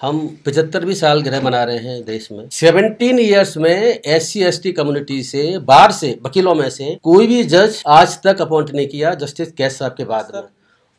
हम 75वीं सालगिरह मना रहे हैं देश में। 17 ईयर्स में SC/ST कम्युनिटी से बाहर से वकीलों में से कोई भी जज आज तक अपॉइंट नहीं किया जस्टिस कैथ साहब के बाद में।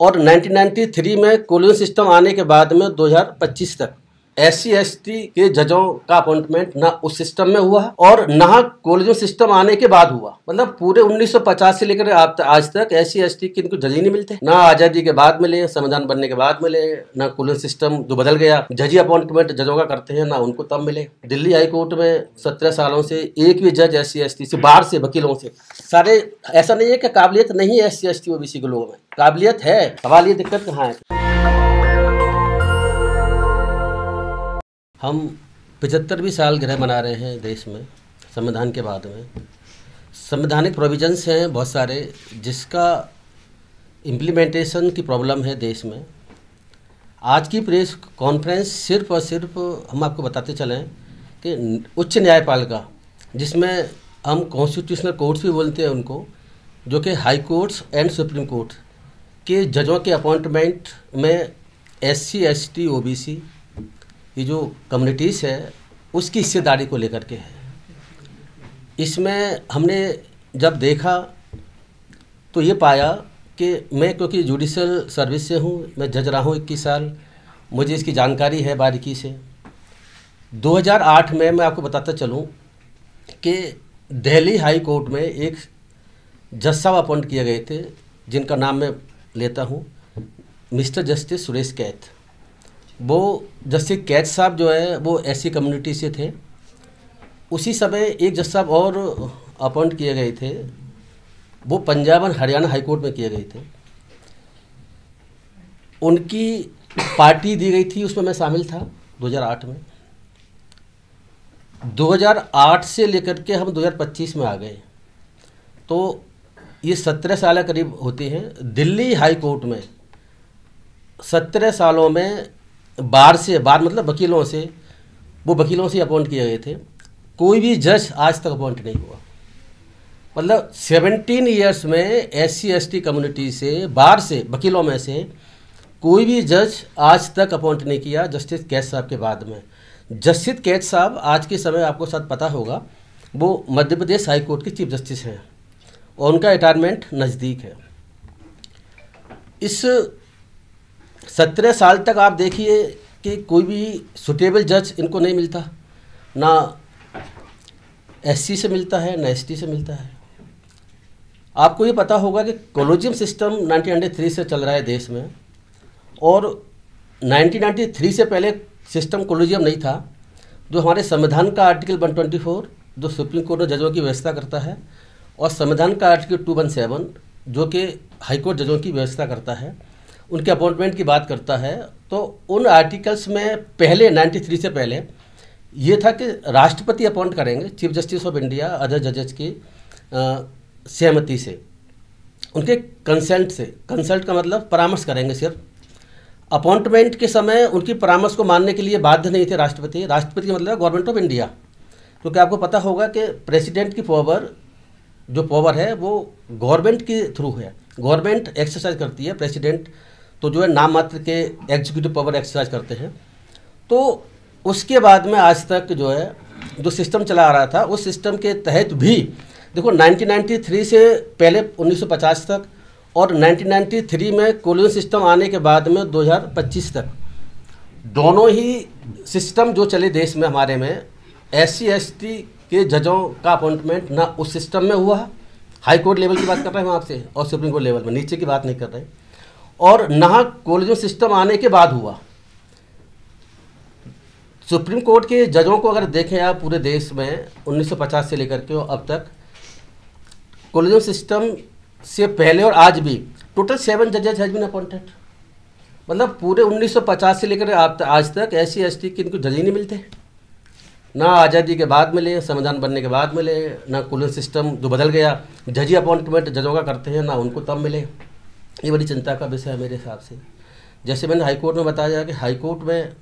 और 1993 में कोलिजन सिस्टम आने के बाद में 2025 तक SC/ST के जजों का अपॉइंटमेंट ना उस सिस्टम में हुआ और ना कोलिजन सिस्टम आने के बाद हुआ। मतलब पूरे 1950 से लेकर आज तक SC/ST के इनको जज ही नहीं मिलते। ना आज़ादी के बाद मिले, संविधान बनने के बाद मिले, ना कोलिजन सिस्टम जो बदल गया जज अपॉइंटमेंट जजों का करते हैं ना उनको तब मिले। दिल्ली हाई कोर्ट में 17 सालों से एक भी जज SC/ST से बाहर से वकीलों से सारे, ऐसा नहीं है कि काबिलियत नहीं है SC/ST OBC के लोगों में, काबिलियत है। सवाल ये दिक्कत कहाँ है? हम 75वीं सालगिरह मना रहे हैं देश में संविधान के बाद में। संवैधानिक प्रोविजंस हैं बहुत सारे जिसका इम्प्लीमेंटेशन की प्रॉब्लम है देश में। आज की प्रेस कॉन्फ्रेंस सिर्फ और सिर्फ हम आपको बताते चलें कि उच्च न्यायपालिका, जिसमें हम कॉन्स्टिट्यूशनल कोर्ट्स भी बोलते हैं उनको, जो कि high courts and supreme court के जजों के अपॉइंटमेंट में SC/ST OBC ये जो कम्युनिटीज़ है उसकी हिस्सेदारी को लेकर के है। इसमें हमने जब देखा तो ये पाया कि मैं, क्योंकि जुडिशल सर्विस से हूँ, मैं जज रहा हूँ 21 साल, मुझे इसकी जानकारी है बारीकी से। 2008 में मैं आपको बताता चलूँ कि दिल्ली हाई कोर्ट में एक जज साहब अपॉइंट किए गए थे जिनका नाम मैं लेता हूँ, मिस्टर जस्टिस सुरेश कैथ। वो जस्टिस कैथ साहब जो है वो SC कम्युनिटी से थे। उसी समय एक जज साहब और अपॉइंट किए गए थे, वो पंजाब और हरियाणा हाई कोर्ट में किए गए थे। उनकी पार्टी दी गई थी, उसमें मैं शामिल था 2008 में। 2008 से लेकर के हम 2025 में आ गए, तो ये 17 साल करीब होते हैं। दिल्ली हाई कोर्ट में 17 सालों में बार मतलब वकीलों से, वो वकीलों से अपॉइंट किए गए थे। कोई भी जज आज तक अपॉइंट नहीं हुआ। मतलब 17 ईयर्स में SC/ST कम्युनिटी से बाहर से वकीलों में से कोई भी जज आज तक अपॉइंट नहीं किया जस्टिस कैथ साहब के बाद में। जस्टिस कैथ साहब आज के समय आपको शायद पता होगा, वो मध्य प्रदेश हाई कोर्ट के चीफ जस्टिस हैं और उनका रिटायरमेंट नज़दीक है। इस 17 साल तक आप देखिए कि कोई भी सुटेबल जज इनको नहीं मिलता, ना SC से मिलता है ना ST से मिलता है। आपको ये पता होगा कि कोलिजियम सिस्टम 1993 से चल रहा है देश में, और 1993 से पहले सिस्टम कोलिजियम नहीं था। जो हमारे संविधान का आर्टिकल 124 जो सुप्रीम कोर्ट में जजों की व्यवस्था करता है, और संविधान का आर्टिकल 217 जो कि हाईकोर्ट जजों की व्यवस्था करता है, उनके अपॉइंटमेंट की बात करता है। तो उन आर्टिकल्स में पहले 93 से पहले ये था कि राष्ट्रपति अपॉइंट करेंगे chief justice of India other जजेस की सहमति से, उनके कंसेंट से। कंसल्ट का मतलब परामर्श करेंगे सिर्फ। अपॉइंटमेंट के समय उनकी परामर्श को मानने के लिए बाध्य नहीं थे राष्ट्रपति। राष्ट्रपति का मतलब गवर्नमेंट ऑफ इंडिया, क्योंकि आपको पता होगा कि प्रेसिडेंट की पावर है वो गवर्नमेंट के थ्रू है। गवर्नमेंट एक्सरसाइज करती है, प्रेसिडेंट तो जो है नाम मात्र के एग्जीक्यूटिव पावर एक्सरसाइज करते हैं। तो उसके बाद में आज तक जो है जो सिस्टम चला आ रहा था, उस सिस्टम के तहत भी देखो 1993 से पहले 1950 तक और 1993 में कोलिजन सिस्टम आने के बाद में 2025 तक दोनों ही सिस्टम जो चले देश में हमारे में, SC/ST के जजों का अपॉइंटमेंट ना उस सिस्टम में हुआ। हाई कोर्ट लेवल की बात कर रहे हैं हम आपसे, और सुप्रीम कोर्ट लेवल में, नीचे की बात नहीं कर रहे। और ना कोलिजन सिस्टम आने के बाद हुआ। सुप्रीम कोर्ट के जजों को अगर देखें आप पूरे देश में 1950 से लेकर के अब तक, कोलिजन सिस्टम से पहले और आज भी टोटल 7 जजेस हैज बीन अपॉइंटेड। मतलब पूरे 1950 से लेकर आज तक SC/ST के इनको जज ही नहीं मिलते। ना आज़ादी के बाद मिले, संविधान बनने के बाद मिले, ना कोलिजन सिस्टम जो बदल गया जज अपॉइंटमेंट जजों का करते हैं ना उनको तब मिले। ये बड़ी चिंता का विषय है मेरे हिसाब से। जैसे मैंने हाई कोर्ट में बताया कि हाई कोर्ट में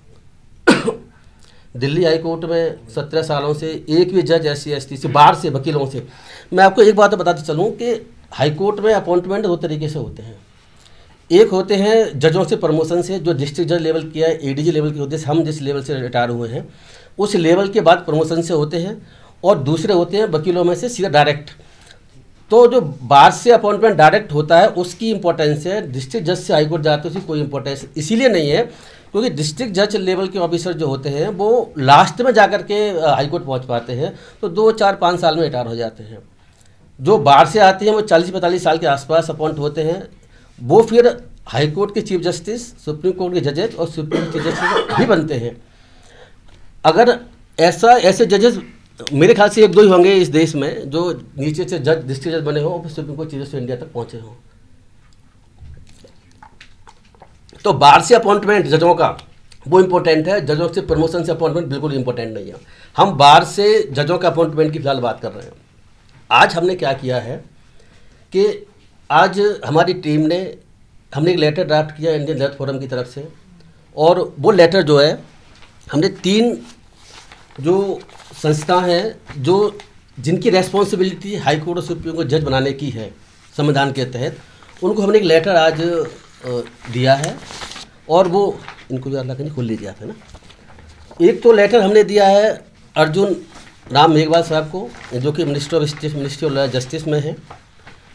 दिल्ली हाई कोर्ट में 17 सालों से एक भी जज SC/ST से बाहर से वकीलों से। मैं आपको एक बात बताते चलूँ कि हाई कोर्ट में अपॉइंटमेंट 2 तरीके से होते हैं। एक होते हैं जजों से प्रमोशन से, जो डिस्ट्रिक्ट जज लेवल किया है, एडीजी लेवल के होते हैं, हम जिस लेवल से रिटायर हुए हैं उस लेवल के बाद प्रमोशन से होते हैं। और दूसरे होते हैं वकीलों में से सीधा डायरेक्ट। तो जो बार से अपॉइंटमेंट डायरेक्ट होता है उसकी इंपॉर्टेंस है, डिस्ट्रिक्ट जज से हाईकोर्ट जाते हैं उसकी कोई इंपॉर्टेंस इसीलिए नहीं है क्योंकि डिस्ट्रिक्ट जज लेवल के ऑफिसर जो होते हैं वो लास्ट में जाकर के हाईकोर्ट पहुंच पाते हैं, तो 2-4-5 साल में रिटायर हो जाते हैं। जो बाहर से आते हैं वो 40-45 साल के आसपास अपॉइंट होते हैं, वो फिर हाईकोर्ट के चीफ जस्टिस, सुप्रीम कोर्ट के जजेस और सुप्रीम चीफ जस्टिस भी बनते हैं। अगर ऐसे जजेस मेरे ख्याल से 1-2 ही होंगे इस देश में जो नीचे से जज, डिस्ट्रिक्ट जज बने हो और supreme court chief justice India तक पहुंचे हों। तो बाहर से अपॉइंटमेंट जजों का वो इम्पोर्टेंट है, जजों से प्रमोशन से अपॉइंटमेंट बिल्कुल इम्पोर्टेंट नहीं है। हम बाहर से जजों का अपॉइंटमेंट की फिलहाल बात कर रहे हैं। आज हमने क्या किया है कि आज हमारी टीम ने, हमने एक लेटर ड्राफ्ट किया इंडियन जज फोरम की तरफ से, और वो लेटर जो है हमने 3 जो संस्था हैं जो जिनकी रेस्पॉन्सिबिलिटी हाई कोर्ट और सुप्रीम कोर्ट जज बनाने की है संविधान के तहत, उनको हमने एक लेटर आज दिया है। और वो इनको भी अल्लाह कहीं खोल लीजिए आप, है ना। एक तो लेटर हमने दिया है अर्जुन राम मेघवाल साहब को, जो कि minister of state, ministry of justice में है,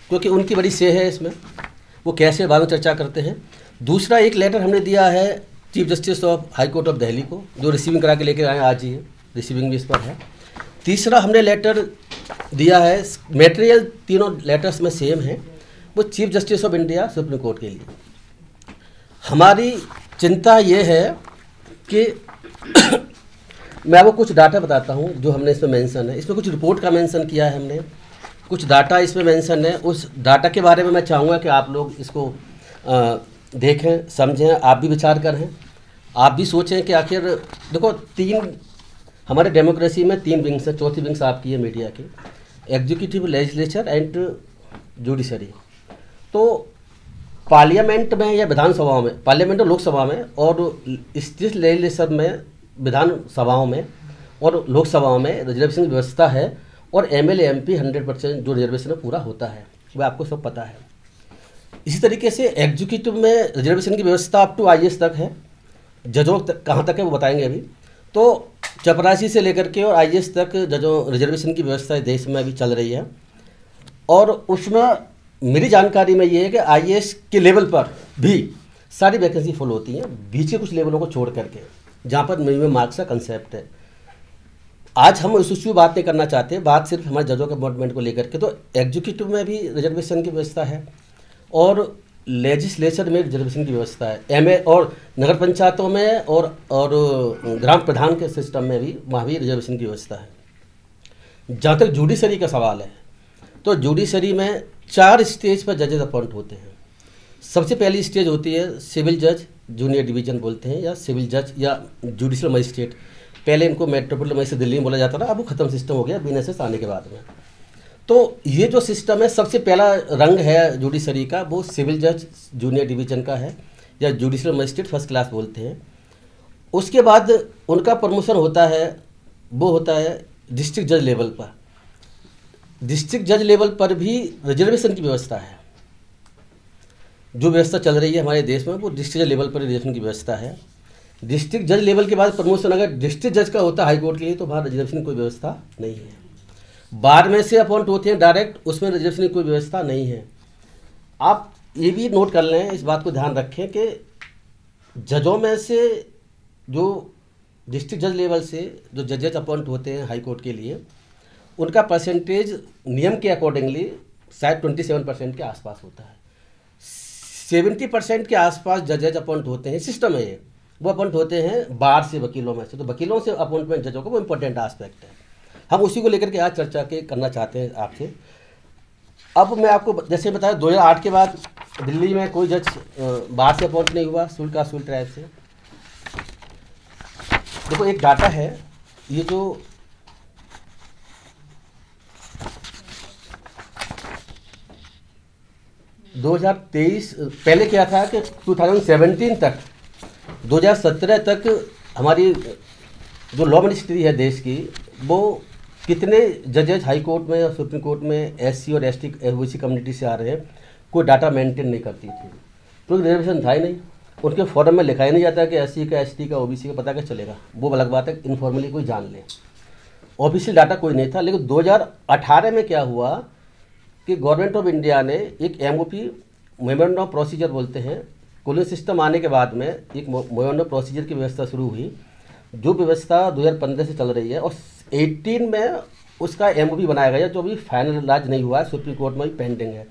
क्योंकि उनकी बड़ी से है इसमें, वो कैसे बाद में चर्चा करते हैं। दूसरा एक लेटर हमने दिया है chief justice of high court of Delhi को, जो रिसीविंग करा के लेकर आए आज ही है, रिसीविंग भी इस पर है। तीसरा हमने लेटर दिया है, मटेरियल तीनों लेटर्स में सेम है, वो chief justice of India supreme court के लिए। हमारी चिंता ये है कि मैं आपको कुछ डाटा बताता हूँ जो हमने इसमें मेंशन है। इसमें कुछ रिपोर्ट का मेंशन किया है हमने, कुछ डाटा इसमें मेंशन है। उस डाटा के बारे में मैं चाहूँगा कि आप लोग इसको देखें, समझें, आप भी विचार करें, आप भी सोचें कि आखिर देखो, 3 हमारे डेमोक्रेसी में 3 विंग्स हैं, चौथी विंग्स आपकी है मीडिया की, एग्जीक्यूटिव, लेजिस्लेचर एंड जुडिशरी। तो पार्लियामेंट में या विधानसभाओं में, पार्लियामेंट और लोकसभा में, और स्टेट लेजिस्लेचर में, विधानसभाओं में और लोकसभाओं में रिजर्वेशन की व्यवस्था है, और एमएलए एमपी 100% जो रिजर्वेशन है पूरा होता है, वह आपको सब पता है। इसी तरीके से एग्जीक्यूटिव में रिजर्वेशन की व्यवस्था अप टू आईएएस तक है, जजों तक कहाँ तक है वो बताएंगे अभी। तो चपरासी से लेकर के और आईएएस तक जजों रिजर्वेशन की व्यवस्था देश में अभी चल रही है। और उसमें मेरी जानकारी में ये है कि आईएएस के लेवल पर भी सारी वैकेंसी फुल होती हैं, बीच के कुछ लेवलों को छोड़ करके, जहाँ पर मिनिमम मार्क्स का कंसेप्ट है। आज हम इस इशू बात नहीं करना चाहते, बात सिर्फ हमारे जजों के अपॉइंटमेंट को लेकर के। तो एग्जीक्यूटिव में भी रिजर्वेशन की व्यवस्था है और लेजिस्लेचर में रिजर्वेशन की व्यवस्था है, एमए और नगर पंचायतों में और ग्राम प्रधान के सिस्टम में भी, वहाँ भी रिजर्वेशन की व्यवस्था है। जहाँ तक जुडिशरी का सवाल है, तो जुडिशरी में 4 स्टेज पर जजेस अपॉइंट होते हैं। सबसे पहली स्टेज होती है सिविल जज, जूनियर डिवीजन बोलते हैं, या सिविल जज या जुडिशल मजिस्ट्रेट। पहले इनको मेट्रोपोलिटन मजिस्ट्रेट दिल्ली में बोला जाता था, अब वो खत्म सिस्टम हो गया बीएनएसएस आने के बाद में। तो ये जो सिस्टम है, सबसे पहला रंग है जुडिशरी का, वो सिविल जज जूनियर डिवीजन का है, या जुडिशल मजिस्ट्रेट फर्स्ट क्लास बोलते हैं। उसके बाद उनका प्रमोशन होता है, वो होता है डिस्ट्रिक्ट जज लेवल पर। डिस्ट्रिक्ट जज लेवल पर भी रिजर्वेशन की व्यवस्था है। जो व्यवस्था चल रही है हमारे देश में, वो डिस्ट्रिक्ट जज लेवल पर रिजर्वेशन की व्यवस्था है। डिस्ट्रिक्ट जज लेवल के बाद प्रमोशन अगर डिस्ट्रिक्ट जज का होता है हाई कोर्ट के लिए, तो वहाँ रिजर्वेशन की कोई व्यवस्था नहीं है। बार में से अपॉइंट होते हैं डायरेक्ट, उसमें रिजर्वेशन की कोई व्यवस्था नहीं है। आप ये भी नोट कर लें, इस बात को ध्यान रखें कि जजों में से जो डिस्ट्रिक्ट जज लेवल से जो जजेस अपॉइंट होते हैं हाई कोर्ट के लिए, उनका परसेंटेज नियम के अकॉर्डिंगली शायद 27% के आसपास होता है। 70% के आसपास जजेज अपॉइंट होते हैं, सिस्टम है ये, वो अपॉइंट होते हैं बार से, वकीलों में से। तो वकीलों से अपॉइंटमेंट जजों का वो इम्पोर्टेंट आस्पेक्ट है। हम उसी को लेकर के आज चर्चा करना चाहते हैं आपसे। अब मैं आपको जैसे बताया, 2008 के बाद दिल्ली में कोई जज बाहर से अपॉइंट नहीं हुआ, सुल ट्राइब से। देखो एक डाटा है, ये जो 2023 पहले क्या था कि 2017 तक, 2017 तक हमारी जो लॉ मिनिस्ट्री है देश की, वो कितने जजेज हाई कोर्ट में और सुप्रीम कोर्ट में एससी और एसटी ओबीसी कम्युनिटी से आ रहे हैं, कोई डाटा मेंटेन नहीं करती थी। क्योंकि रिजर्वेशन था ही नहीं, उनके फॉर्म में लिखा ही नहीं जाता कि SC का, ST का, OBC का, पता कैसे चलेगा। वो अलग बात है, इनफॉर्मली कोई जान ले, ऑफिशियल डाटा कोई नहीं था। लेकिन 2018 में क्या हुआ कि गवर्नमेंट ऑफ इंडिया ने एक MOP, मेमोरेंडम ऑफ प्रोसीजर बोलते हैं, कॉलोनी सिस्टम आने के बाद में एक मेमोरेंडम ऑफ प्रोसीजर की व्यवस्था शुरू हुई, जो व्यवस्था 2015 से चल रही है, और 18 में उसका MOP बनाया गया, जो अभी फाइनलाइज नहीं हुआ है, सुप्रीम कोर्ट में भी पेंडिंग है।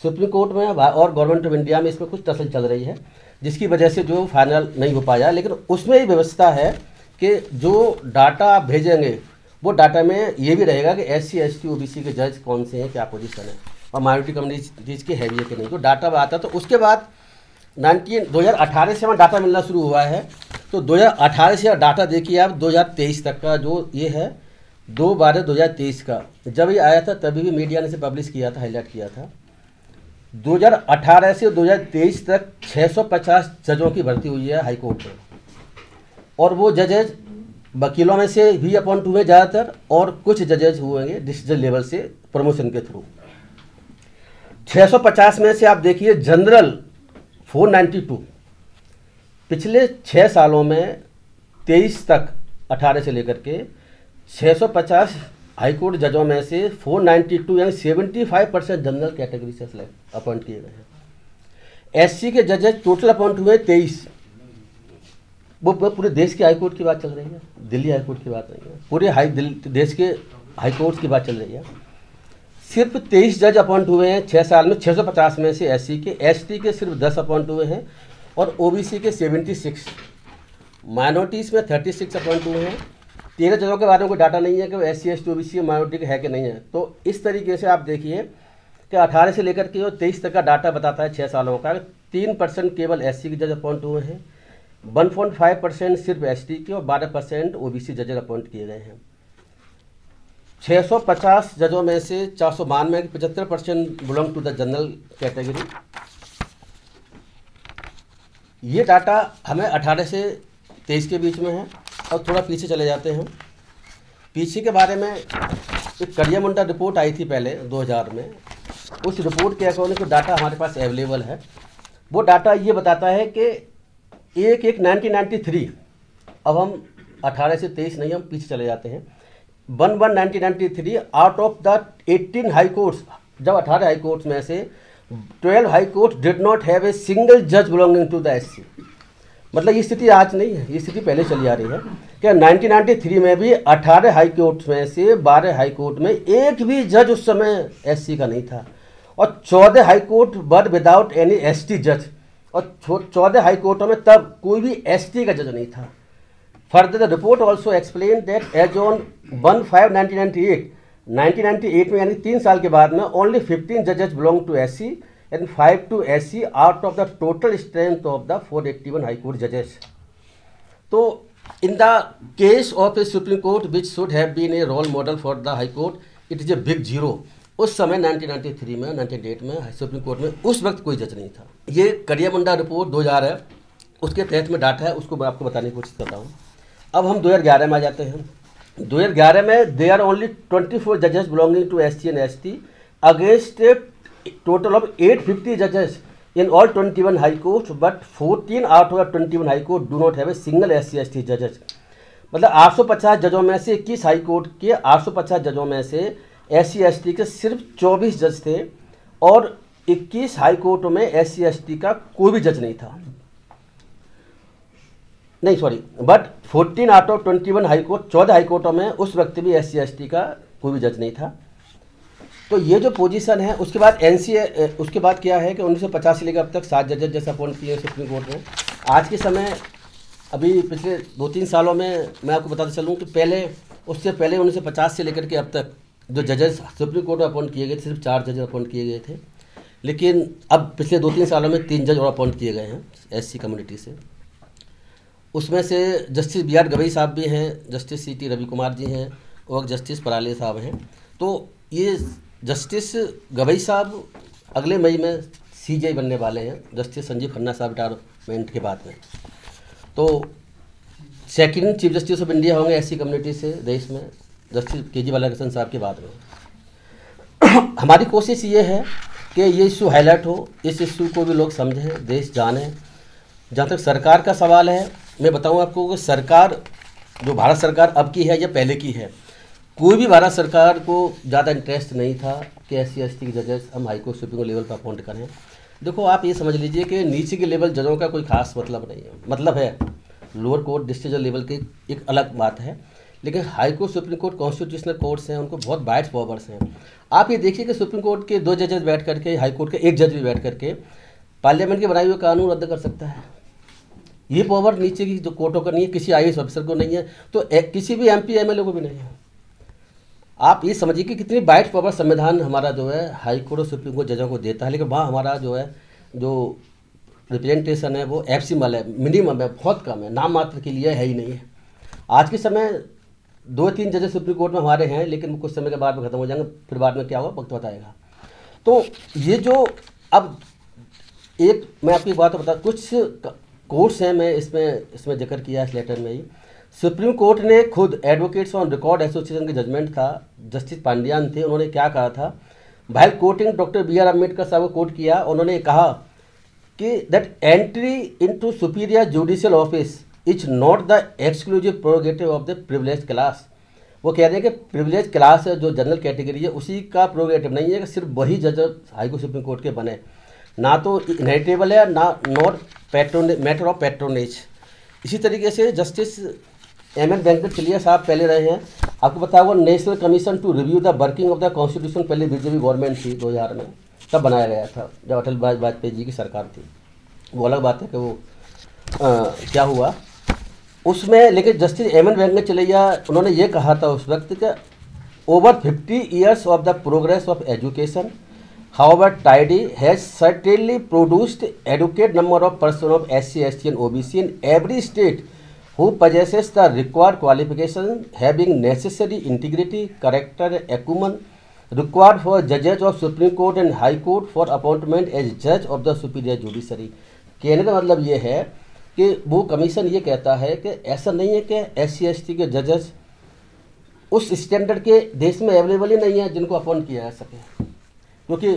सुप्रीम कोर्ट में और गवर्नमेंट ऑफ इंडिया में इसमें कुछ टसल चल रही है, जिसकी वजह से जो फाइनल नहीं हो पाया। लेकिन उसमें ही व्यवस्था है कि जो डाटा आप भेजेंगे वो डाटा में ये भी रहेगा कि SC, ST, OBC के जज कौन से हैं, क्या पोजीशन है, और माइनॉरिटी कम्युनिटीज़ के हैवी है कि नहीं, तो डाटा आता। तो उसके बाद 2018 से हमें डाटा मिलना शुरू हुआ है। तो 2018 से डाटा देखिए आप 2023 तक का जो ये है, 2/12/2023 का जब ये आया था तभी भी मीडिया ने इसे पब्लिश किया था, हाईलाइट किया था। 2018 से 2023 तक 650 जजों की भर्ती हुई है हाई कोर्ट में, और वो जजेज वकीलों में से भी अपॉइंट हुए ज़्यादातर, और कुछ जजेज हुएंगे डिस्ट्रिक्ट जज लेवल से प्रमोशन के थ्रू। 650 में से आप देखिए जनरल 492, पिछले 6 सालों में 23 तक 18 से लेकर के 650 हाईकोर्ट जजों में से 492 यानी 75% जनरल कैटेगरी से अपॉइंट किए गए हैं। SC के जजेज टोटल अपॉइंट हुए 23। वो पूरे देश के हाईकोर्ट की बात चल रही है, दिल्ली हाईकोर्ट की बात नहीं है, पूरे देश के हाईकोर्ट की बात चल रही है। सिर्फ 23 जज अपॉइंट हुए हैं 6 साल में, 650 में से SC के, ST के सिर्फ 10 अपॉइंट हुए हैं, और OBC के 76, माइनॉरिटीज़ में 36 अपॉइंट हुए हैं। 13 जजों के बारे में कोई डाटा नहीं है कि वो SC, ST, OBC माइनॉरिटी के है कि नहीं है। तो इस तरीके से आप देखिए कि 18 से लेकर के 23 तक का डाटा बताता है 6 सालों का। 3% केवल SC के जज अपॉइंट हुए हैं, 1.5% सिर्फ ST के, और 12% OBC जज अपॉइंट किए गए हैं। 650 जजों में से 492 75% belong to the general category. ये डाटा हमें 18 से 23 के बीच में है। और थोड़ा पीछे चले जाते हैं, पीछे के बारे में एक करिया मुंडा रिपोर्ट आई थी पहले 2000 में, उस रिपोर्ट के अकॉर्डिंग डाटा हमारे पास अवेलेबल है। वो डाटा ये बताता है कि 1993, अब हम 18 से 23 नहीं, हम पीछे चले जाते हैं, 1993 out of the 18 high courts, जब 18 हाई कोर्ट्स में से 12 high court did not have a single जज बिलोंगिंग टू द SC। मतलब ये स्थिति आज नहीं है, ये स्थिति पहले चली आ रही है कि 1993 में भी 18 हाई कोर्ट में से 12 हाई कोर्ट में एक भी जज उस समय SC का नहीं था, और 14 हाई कोर्ट वर विदाउट एनी ST जज, और 14 हाई कोर्टों में तब कोई भी ST का जज नहीं था। Further the report also explain that as on 1/5/1998 में, यानी 3 साल के बाद में, ओनली 15 जजेस belong to SC and 5 to SC out of the total strength of the 481 High Court judges. So, in the case of a Supreme Court which should have been a role model for the High Court, it is a big zero. उस समय 1993 में, 1998 में supreme court में उस वक्त कोई जज नहीं था। ये करिया मुंडा रिपोर्ट 2000 है, उसके तहत में डाटा है, उसको मैं आपको बताने की कोशिश करता हूँ। अब हम 2011 में आ जाते हैं। 2011 में there are only 24 judges belonging to SC and ST against a total of 850 judges in all 21 high courts, but 14 out of 21 high court do not have a single SC ST judges। मतलब 850 जजों में से 21 high court के 850 जजों में से SC ST के सिर्फ 24 जज थे, और 21 हाई कोर्टों में SC ST का कोई भी जज नहीं था। नहीं sorry, but 14 out of 21 high court, 14 high कोर्टों में उस वक्त भी SC ST का कोई भी जज नहीं था। तो ये जो पोजीशन है, उसके बाद उसके बाद क्या है कि 1950 से लेकर अब तक 7 जजेस जैसा अपॉइंट किए सुप्रीम कोर्ट में। आज के समय अभी पिछले 2-3 सालों में मैं आपको बताते चलूँ कि उससे पहले 1950 से लेकर के अब तक जो जजेस सुप्रीम कोर्ट में अपॉइंट किए गए थे, सिर्फ 4 जजेस अपॉइंट किए गए थे। लेकिन अब पिछले 2-3 सालों में 3 जज और अपॉइंट किए गए हैं SC कम्युनिटी से। उसमें से जस्टिस BR गवई साहब भी हैं, जस्टिस CT रवि कुमार जी हैं, और जस्टिस पराले साहब हैं। तो ये जस्टिस गवई साहब अगले मई में CJ बनने वाले हैं, जस्टिस संजीव खन्ना साहब रिटायरमेंट के बाद में। तो second chief justice of India होंगे SC कम्युनिटी से देश में, जस्टिस KG बालाकृष्णन साहब के बाद में। हमारी कोशिश ये है कि ये इशू हाईलाइट हो, इस इशू को भी लोग समझें, देश जाने। जहाँ तक सरकार का सवाल है, मैं बताऊँ आपको कि सरकार जो भारत सरकार अब की है या पहले की है, कोई भी भारत सरकार को ज़्यादा इंटरेस्ट नहीं था कि SC/ST के जजेस हम high court supreme court level पर अपॉइंट करें। देखो आप ये समझ लीजिए कि नीचे के लेवल जजों का कोई खास मतलब नहीं है, मतलब है लोअर कोर्ट डिस्ट्रिक्ट जज लेवल की एक अलग बात है, लेकिन high court supreme court constitutional courts हैं, उनको बहुत वाइड पावर्स हैं। आप ये देखिए कि सुप्रीम कोर्ट के 2 जजेस बैठ करके, हाई कोर्ट के 1 जज भी बैठ करके पार्लियामेंट के बनाए हुए कानून रद्द कर सकता है। ये पावर नीचे की जो कोर्टों का नहीं है, किसी IAS ऑफिसर को नहीं है, तो किसी भी MP MLA को भी नहीं है। आप ये समझिए कि कितनी वाइड पावर संविधान हमारा जो है हाई कोर्ट और सुप्रीम कोर्ट जजों को देता है, लेकिन वहाँ हमारा जो है जो रिप्रेजेंटेशन है वो एब्सिमल है, मिनिमम है, बहुत कम है, नाम मात्र के लिए है ही नहीं है। आज के समय 2-3 जजेस सुप्रीम कोर्ट में हमारे हैं, लेकिन कुछ समय के बाद में खत्म हो जाएंगे, फिर बाद में क्या होगा वक्त बताएगा। तो ये जो अब एक मैं आपकी बात बता, कुछ कोर्ट्स हैं, मैं इसमें जिक्र किया इस लेटर में ही। सुप्रीम कोर्ट ने खुद एडवोकेट्स ऑन रिकॉर्ड एसोसिएशन के जजमेंट था, जस्टिस पांड्यान थे, उन्होंने क्या कहा था, while coating doctor BR Ambedkar साहब को कोट किया, उन्होंने कहा कि that entry into superior judicial office is not the exclusive purgative of the privilege class. वो कह रहे हैं कि प्रिविलेज क्लास है जो जनरल कैटेगरी है, उसी का प्रोगेटिव नहीं है कि सिर्फ वही जज हाई कोर्ट सुप्रीम कोर्ट के बने, ना तो इनहेरिटेबल है, ना नॉट मैटर ऑफ पैट्रोनेज। इसी तरीके से जस्टिस MN वेंकट चलिया साहब पहले रहे हैं, आपको पता होगा national commission to review the working of the constitution पहले BJP गवर्नमेंट थी 2000 में, तब बनाया गया था जब अटल बिहारी वाजपेयी जी की सरकार थी। वो अलग बात है कि वो क्या हुआ उसमें, लेकिन जस्टिस MN वेंकट चलिया उन्होंने ये कहा था उस वक्त कि over 50 years of the progress of education however tidy has certainly produced adequate number of persons of SC/ST and OBC in every state who possesses the required qualification, having necessary integrity, character, acumen required for judges of Supreme Court and High Court for appointment as judge of the superior judiciary। कहने का मतलब ये है कि वो commission ये कहता है कि ऐसा नहीं है कि SC/ST के जजेस उस स्टैंडर्ड के देश में अवेलेबल ही नहीं है जिनको अपॉइंट किया जा सके, क्योंकि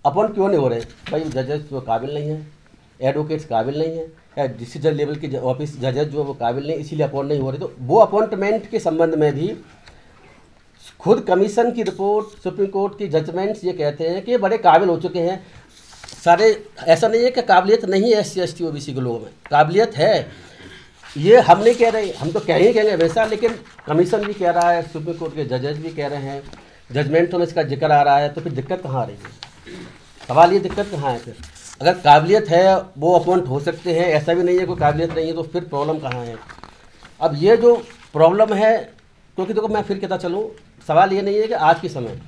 अपॉइंट क्यों नहीं हो रहे भाई, जजेस जो काबिल नहीं है, एडवोकेट्स काबिल नहीं है, या डिसीजन लेवल के ऑफिस जजेस जो वो काबिल नहीं, इसीलिए अपॉइंट नहीं हो रहे। तो वो अपॉइंटमेंट के संबंध में भी खुद कमीशन की रिपोर्ट, सुप्रीम कोर्ट की जजमेंट्स ये कहते हैं कि बड़े काबिल हो चुके हैं सारे। ऐसा नहीं है कि काबिलियत नहीं है SC/ST OBC के लोगों में, काबिलियत है, ये हम नहीं कह रहे, हम तो कहेंगे वैसा, लेकिन कमीशन भी कह रहा है, सुप्रीम कोर्ट के जजेस भी कह रहे हैं, जजमेंटों में इसका जिक्र आ रहा है, तो फिर दिक्कत कहाँ आ रही है? सवाल ये दिक्कत कहाँ है? फिर अगर काबिलियत है वो अपॉइंट हो सकते हैं, ऐसा भी नहीं है कोई काबिलियत नहीं है, तो फिर प्रॉब्लम कहाँ है? अब ये जो प्रॉब्लम है, क्योंकि देखो मैं फिर कहता चलूँ, सवाल ये नहीं है कि आज के समय,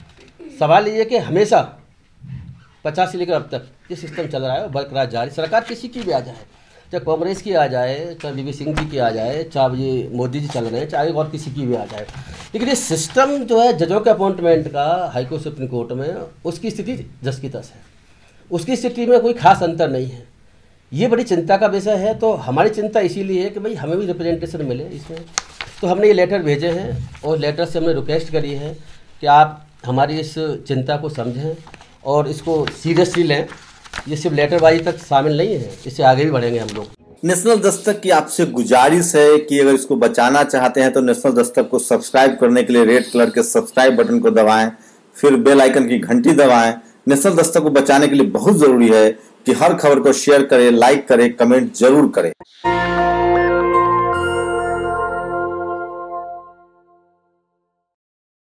सवाल ये है कि हमेशा 50 से लेकर अब तक ये सिस्टम चल रहा है बरकरार जारी, सरकार किसी की भी आ जाए, चाहे कांग्रेस की आ जाए, चाहे VP सिंह जी की आ जाए, चाहे ये मोदी जी चल रहे हैं, चाहे और किसी की भी आ जाए, लेकिन ये सिस्टम जो है जजों के अपॉइंटमेंट का हाई कोर्ट सुप्रीम कोर्ट में, उसकी स्थिति जस की तस है, उसकी स्थिति में कोई खास अंतर नहीं है। ये बड़ी चिंता का विषय है। तो हमारी चिंता इसीलिए है कि भाई हमें भी रिप्रेजेंटेशन मिले इसमें, तो हमने ये लेटर भेजे हैं और लेटर से हमने रिक्वेस्ट करी है कि आप हमारी इस चिंता को समझें और इसको सीरियसली लें। ये सिर्फ लेटरबाजी तक शामिल नहीं है, इससे आगे भी बढ़ेंगे हम लोग। नेशनल दस्तक की आपसे गुजारिश है कि अगर इसको बचाना चाहते हैं तो नेशनल दस्तक को सब्सक्राइब करने के लिए रेड कलर के सब्सक्राइब बटन को दबाएं, फिर बेल आइकन की घंटी दबाएं। नेशनल दस्तक को बचाने के लिए बहुत जरूरी है कि हर खबर को शेयर करें, लाइक करें, कमेंट जरूर करें।